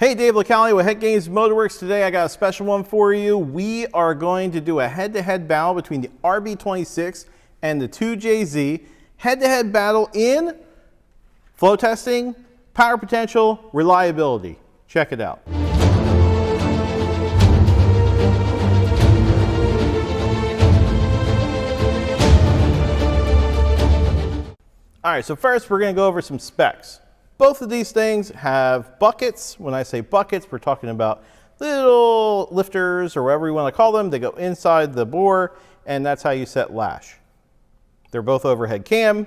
Hey, Dave LaCalle with Head Games Motorworks. Today I got a special one for you. We are going to do a head-to-head battle between the RB26 and the 2JZ. Head-to-head battle in flow testing, power potential, reliability. Check it out. All right, so first we're going to go over some specs. Both of these things have buckets. When I say buckets, we're talking about little lifters or whatever you want to call them. They go inside the bore, and that's how you set lash. They're both overhead cam,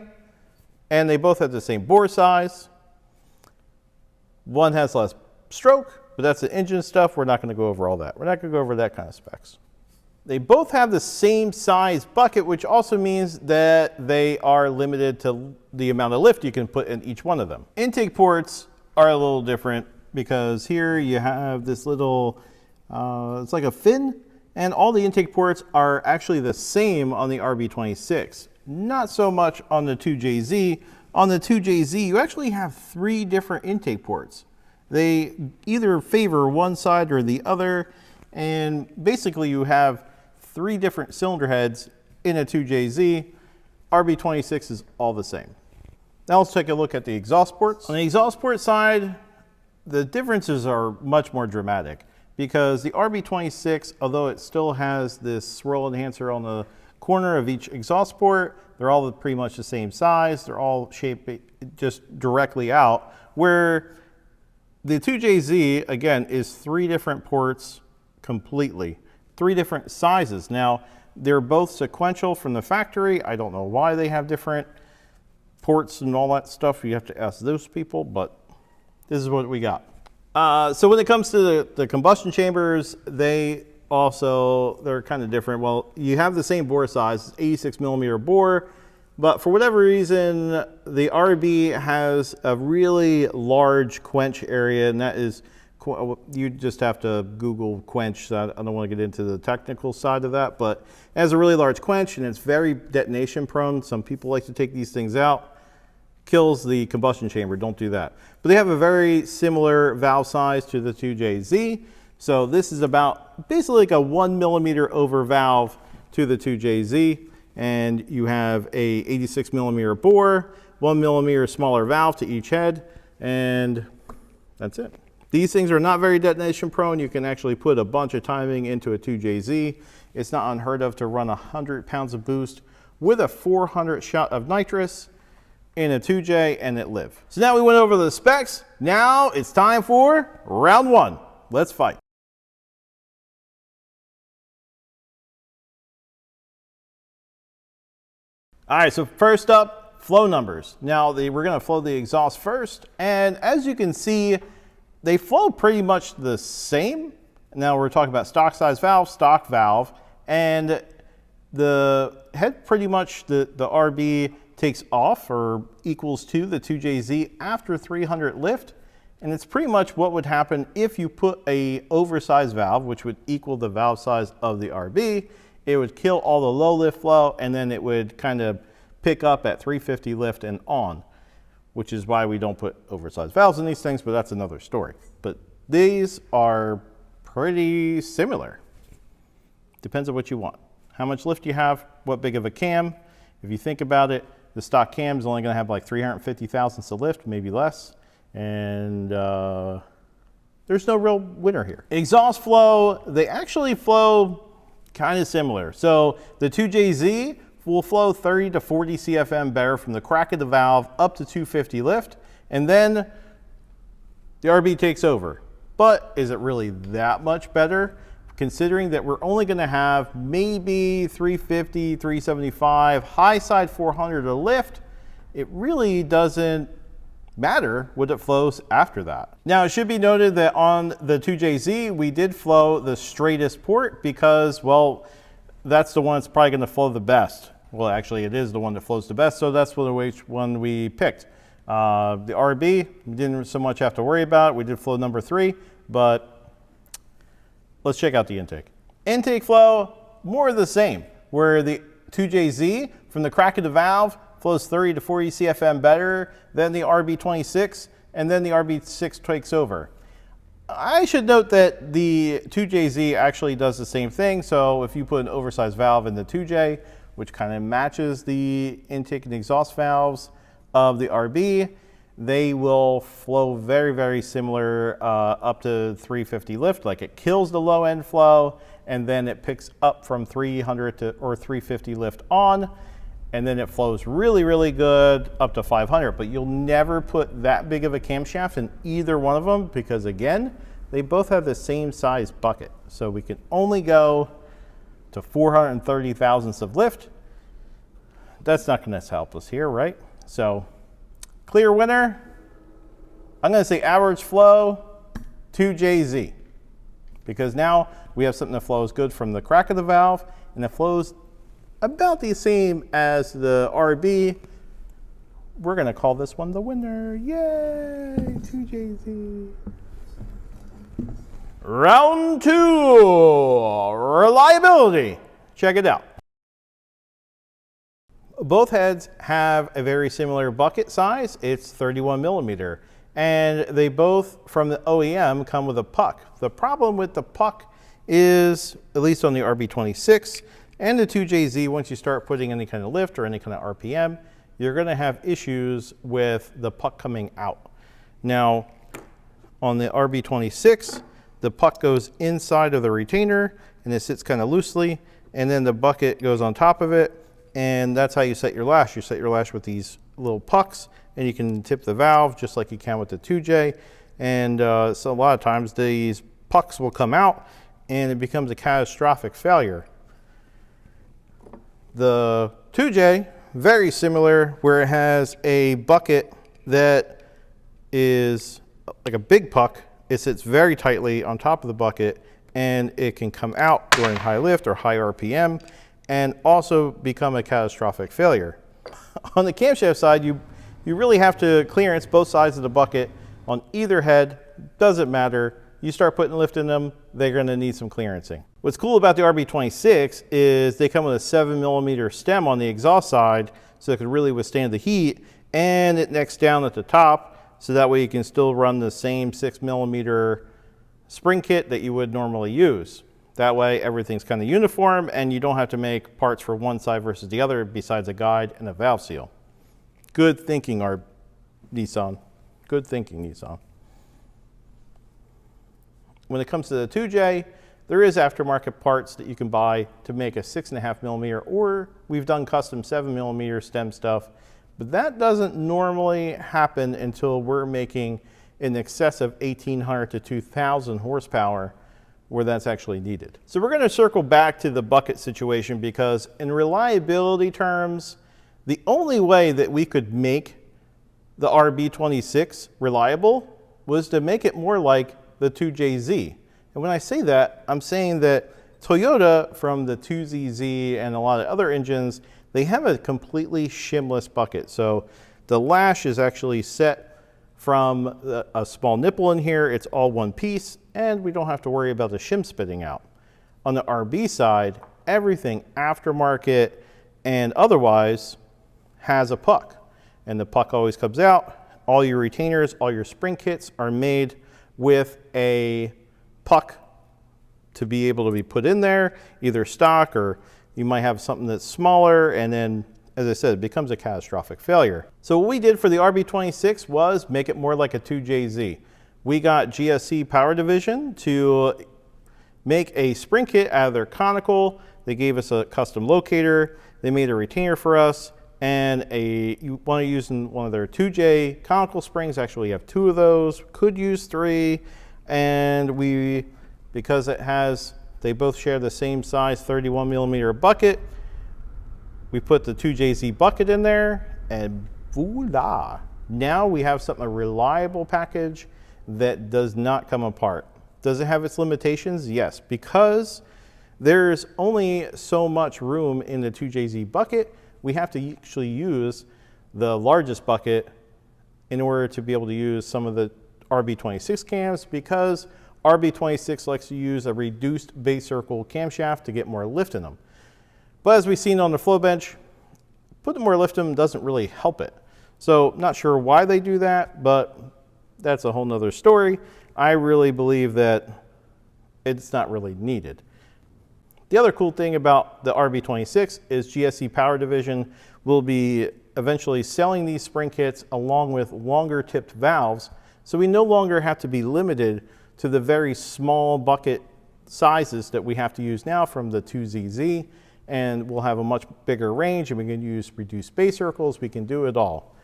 and they both have the same bore size. One has less stroke, but that's the engine stuff. We're not going to go over all that. We're not going to go over that kind of specs. They both have the same size bucket, which also means that they are limited to the amount of lift you can put in each one of them. Intake ports are a little different because here you have this little, it's like a fin, and all the intake ports are actually the same on the RB26. Not so much on the 2JZ. On the 2JZ, you actually have 3 different intake ports. They either favor one side or the other, and basically you have 3 different cylinder heads in a 2JZ. RB26 is all the same. Now let's take a look at the exhaust ports. On the exhaust port side, the differences are much more dramatic because the RB26, although it still has this swirl enhancer on the corner of each exhaust port, they're all pretty much the same size. They're all shaped just directly out, where the 2JZ, again, is 3 different ports completely. 3 different sizes. Now, they're both sequential from the factory. I don't know why they have different ports and all that stuff. You have to ask those people, but this is what we got. So when it comes to the combustion chambers, they're kind of different. Well, you have the same bore size, 86 millimeter bore, but for whatever reason, the RB has a really large quench area, and that is, you just have to Google quench. So I don't want to get into the technical side of that, but it has a really large quench and it's very detonation prone. Some people like to take these things out. Kills the combustion chamber. Don't do that. But they have a very similar valve size to the 2JZ. So this is about basically like a 1 millimeter over valve to the 2JZ. And you have a 86 millimeter bore, 1 millimeter smaller valve to each head, and that's it. These things are not very detonation prone. You can actually put a bunch of timing into a 2JZ. It's not unheard of to run 100 pounds of boost with a 400 shot of nitrous in a 2J and it live. So now we went over the specs. Now it's time for round 1. Let's fight. All right, so first up, flow numbers. Now we're gonna flow the exhaust first, and as you can see, they flow pretty much the same. Now we're talking about stock size valve, stock valve, and the head pretty much, the RB takes off or equals to the 2JZ after 300 lift. And it's pretty much what would happen if you put a oversized valve, which would equal the valve size of the RB. It would kill all the low lift flow, and then it would kind of pick up at 350 lift and on, which is why we don't put oversized valves in these things, but that's another story. But these are pretty similar. Depends on what you want. How much lift you have, what big of a cam. If you think about it, the stock cam is only gonna have like 350 thousandths of lift, maybe less. And there's no real winner here. Exhaust flow, they actually flow kind of similar. So the 2JZ will flow 30 to 40 CFM better from the crack of the valve up to 250 lift, and then the RB takes over. But is it really that much better? Considering that we're only gonna have maybe 350, 375, high side 400 to lift, it really doesn't matter what it flows after that. Now it should be noted that on the 2JZ, we did flow the straightest port because, well, that's the one that's probably gonna flow the best. Well, actually it is the one that flows the best, so that's which one we picked. The RB, we didn't so much have to worry about. We did flow number 3, but let's check out the intake. Intake flow, more of the same, where the 2JZ from the crack of the valve flows 30 to 40 CFM better than the RB26, and then the RB6 takes over. I should note that the 2JZ actually does the same thing. So if you put an oversized valve in the 2J, which kind of matches the intake and exhaust valves of the RB, they will flow very, very similar up to 350 lift. Like it kills the low end flow, and then it picks up from 300 to or 350 lift on, and then it flows really, really good up to 500. But you'll never put that big of a camshaft in either one of them because, again, they both have the same size bucket. So we can only go to 430 thousandths of lift. That's not going to help us here, right? So clear winner, I'm going to say average flow 2JZ, because now we have something that flows good from the crack of the valve, and it flows about the same as the RB. We're going to call this one the winner. Yay, 2JZ. Round 2, reliability. Check it out. Both heads have a very similar bucket size. It's 31 millimeter, and they both, from the OEM, come with a puck. The problem with the puck is, at least on the RB26 and the 2JZ, once you start putting any kind of lift or any kind of RPM, you're going to have issues with the puck coming out. Now, on the RB26, the puck goes inside of the retainer and it sits kind of loosely, and then the bucket goes on top of it, and that's how you set your lash. You set your lash with these little pucks, and you can tip the valve just like you can with the 2J. And so a lot of times these pucks will come out and it becomes a catastrophic failure. The 2J, very similar, where it has a bucket that is like a big puck. It sits very tightly on top of the bucket, and it can come out during high lift or high RPM and also become a catastrophic failure. On the camshaft side, you really have to clearance both sides of the bucket on either head. Doesn't matter. You start putting lift in them, they're going to need some clearancing. What's cool about the RB26 is they come with a 7 millimeter stem on the exhaust side, so it can really withstand the heat, and it necks down at the top, so that way you can still run the same 6 millimeter spring kit that you would normally use. That way everything's kind of uniform, and you don't have to make parts for one side versus the other besides a guide and a valve seal. Good thinking, Nissan. Good thinking, Nissan. When it comes to the 2J, there is aftermarket parts that you can buy to make a 6.5 millimeter, or we've done custom 7 millimeter stem stuff, but that doesn't normally happen until we're making in excess of 1,800 to 2,000 horsepower, where that's actually needed. So we're going to circle back to the bucket situation, because in reliability terms, the only way that we could make the RB26 reliable was to make it more like the 2JZ. And when I say that, I'm saying that Toyota, from the 2ZZ and a lot of other engines, they have a completely shimless bucket. So the lash is actually set from a small nipple in here. It's all one piece, and we don't have to worry about the shim spitting out. On the RB side, everything aftermarket and otherwise has a puck, and the puck always comes out. All your retainers, all your spring kits are made with a puck to be able to be put in there, either stock, or you might have something that's smaller, and then, as I said, it becomes a catastrophic failure. So what we did for the RB26 was make it more like a 2JZ. We got GSC Power Division to make a spring kit out of their conical. They gave us a custom locator. They made a retainer for us, and you want to use in one of their 2J conical springs. Actually, you have 2 of those, could use 3. And because they both share the same size 31 millimeter bucket, we put the 2JZ bucket in there, and voila. Now we have a reliable package that does not come apart. Does it have its limitations? Yes, because there's only so much room in the 2JZ bucket. We have to actually use the largest bucket in order to be able to use some of the RB26 cams, because RB26 likes to use a reduced base circle camshaft to get more lift in them. But as we've seen on the flow bench, putting more lift in them doesn't really help it. So not sure why they do that, but that's a whole nother story. I really believe that it's not really needed. The other cool thing about the RB26 is GSC Power Division will be eventually selling these spring kits along with longer tipped valves, so we no longer have to be limited to the very small bucket sizes that we have to use now from the 2ZZ, and we'll have a much bigger range, and we can use reduced base circles. We can do it all.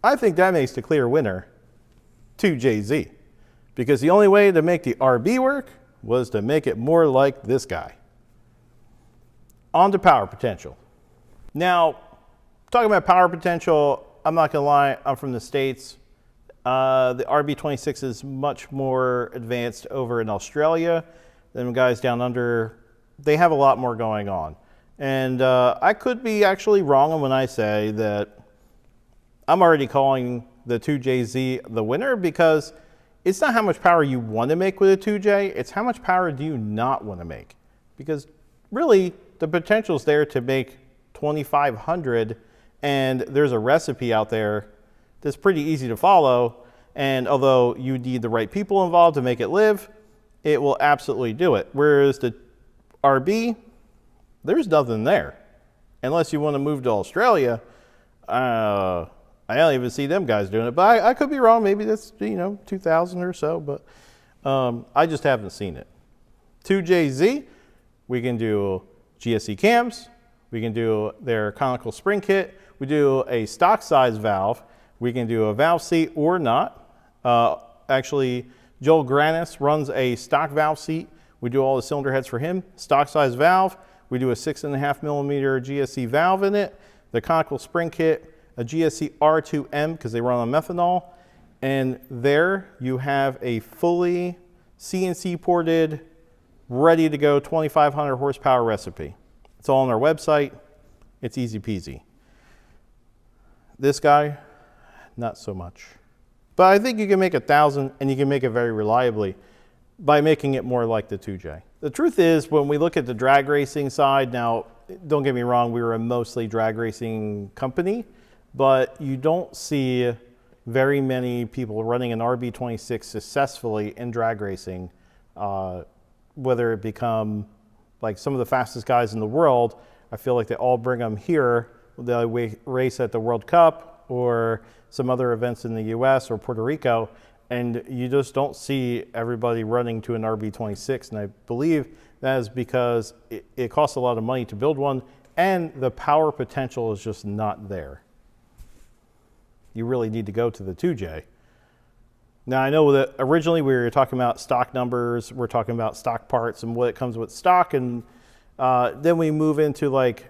I think that makes the clear winner 2JZ, because the only way to make the RB work was to make it more like this guy. On to power potential. Now, talking about power potential, I'm not gonna lie, I'm from the States. The RB26 is much more advanced over in Australia than the guys down under. They have a lot more going on. And I could be actually wrong when I say that I'm already calling the 2JZ the winner, because it's not how much power you want to make with a 2J, it's how much power do you not want to make. Because really, the potential's there to make 2,500, and there's a recipe out there that's pretty easy to follow, and although you need the right people involved to make it live, it will absolutely do it. Whereas the RB, there's nothing there. Unless you want to move to Australia, I don't even see them guys doing it, but I could be wrong. Maybe that's, 2,000 or so, but I just haven't seen it. 2JZ, we can do GSC cams, we can do their conical spring kit, we do a stock size valve, we can do a valve seat or not. Actually, Joel Granis runs a stock valve seat. We do all the cylinder heads for him. Stock size valve, we do a 6.5 millimeter GSC valve in it, the conical spring kit, a GSC R2M because they run on methanol, and there you have a fully CNC ported, ready to go 2,500 horsepower recipe. It's all on our website. It's easy peasy. This guy, not so much. But I think you can make 1,000, and you can make it very reliably by making it more like the 2J. The truth is, when we look at the drag racing side, now, don't get me wrong, we were a mostly drag racing company, but you don't see very many people running an RB26 successfully in drag racing, whether it become like some of the fastest guys in the world. I feel like they all bring them here. They race at the World Cup or some other events in the US or Puerto Rico, and you just don't see everybody running to an RB26. And I believe that is because it costs a lot of money to build one, and the power potential is just not there. You really need to go to the 2J. Now, I know that originally we were talking about stock numbers, we're talking about stock parts and what it comes with stock, and then we move into like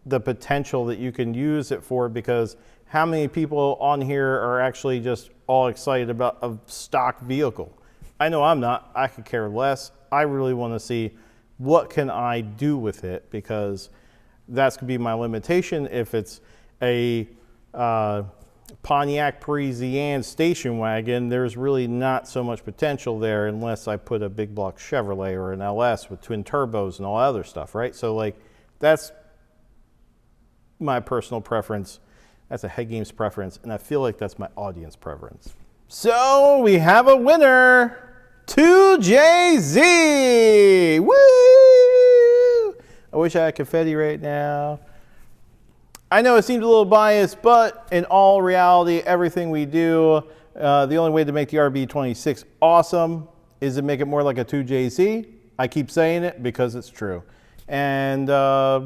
the potential that you can use it for, because how many people on here are actually just all excited about a stock vehicle? I know I'm not. I could care less. I really want to see what can I do with it, because that's going to be my limitation. If it's a Pontiac Parisienne station wagon, there's really not so much potential there unless I put a big block Chevrolet or an LS with twin turbos and all that other stuff, right? So like, that's my personal preference. That's a Head Games preference, and I feel like that's my audience preference. So we have a winner, 2JZ. Woo! I wish I had confetti right now. I know it seems a little biased, but in all reality, everything we do, the only way to make the RB26 awesome is to make it more like a 2JZ. I keep saying it because it's true. And I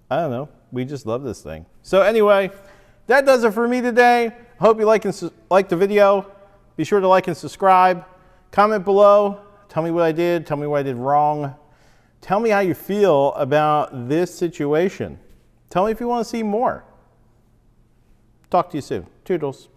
don't know, we just love this thing. So anyway, that does it for me today. I hope you like the video. Be sure to like and subscribe. Comment below. Tell me what I did. Tell me what I did wrong. Tell me how you feel about this situation. Tell me if you want to see more. Talk to you soon. Toodles.